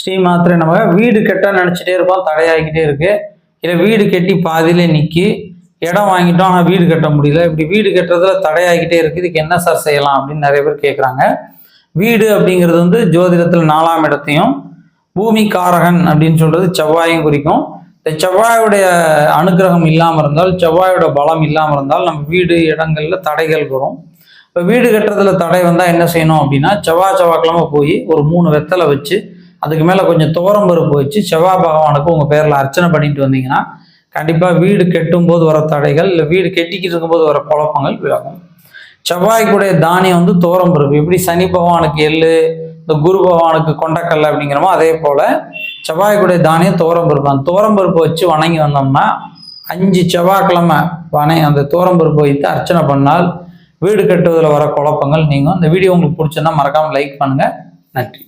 ஸ்ரீமாத்திரை நமக. வீடு கட்ட நினச்சிட்டே இருப்போம், தடையாகிக்கிட்டே இருக்கு. இல்லை வீடு கட்டி பாதியிலே நிற்கி, இடம் வாங்கிட்டோம் ஆனால் வீடு கட்ட முடியல. இப்படி வீடு கட்டுறதுல தடையாகிக்கிட்டே இருக்குது, இதுக்கு என்ன சார் செய்யலாம் அப்படின்னு நிறைய பேர் கேட்குறாங்க. வீடு அப்படிங்கிறது வந்து ஜோதிடத்தில் 4ஆம் இடத்தையும் பூமி காரகன் அப்படின்னு சொல்றது செவ்வாயும் குறிக்கும். இந்த செவ்வாயுடைய அனுகிரகம் இல்லாமல் இருந்தால், செவ்வாயோட பலம் இல்லாமல் இருந்தால் நம்ம வீடு இடங்கள்ல தடைகள் வரும். இப்போ வீடு கட்டுறதுல தடை வந்தால் என்ன செய்யணும் அப்படின்னா, செவ்வாய்க்கிழமை போய் ஒரு 3 வெத்தலை வச்சு அதுக்கு மேலே கொஞ்சம் துவரம் பருப்பு வச்சு செவ்வாய் பகவானுக்கு உங்கள் பேரில் அர்ச்சனை பண்ணிட்டு வந்தீங்கன்னா கண்டிப்பாக வீடு கட்டும் போது வர தடைகள், இல்லை வீடு கெட்டிக்கிட்டு இருக்கும்போது வர குழப்பங்கள் விலகும். செவ்வாய்க்குடைய தானியம் வந்து துவரம் பருப்பு. எப்படி சனி பகவானுக்கு எள்ளு, இந்த குரு பகவானுக்கு கொண்டக்கல்லை அப்படிங்கிறமோ அதே போல் செவ்வாய்க்குடைய தானியம் துவரம் பருப்பு. அந்த துவரம் பருப்பு வச்சு வணங்கி வந்தோம்னா 5 செவ்வாய்க்கிழமை அந்த துவரம் பருப்பு வைத்து அர்ச்சனை பண்ணால் வீடு கட்டுவதில் வர குழப்பங்கள் நீங்கும். இந்த வீடியோ உங்களுக்கு பிடிச்சிருந்தா மறக்காமல் லைக் பண்ணுங்கள். நன்றி.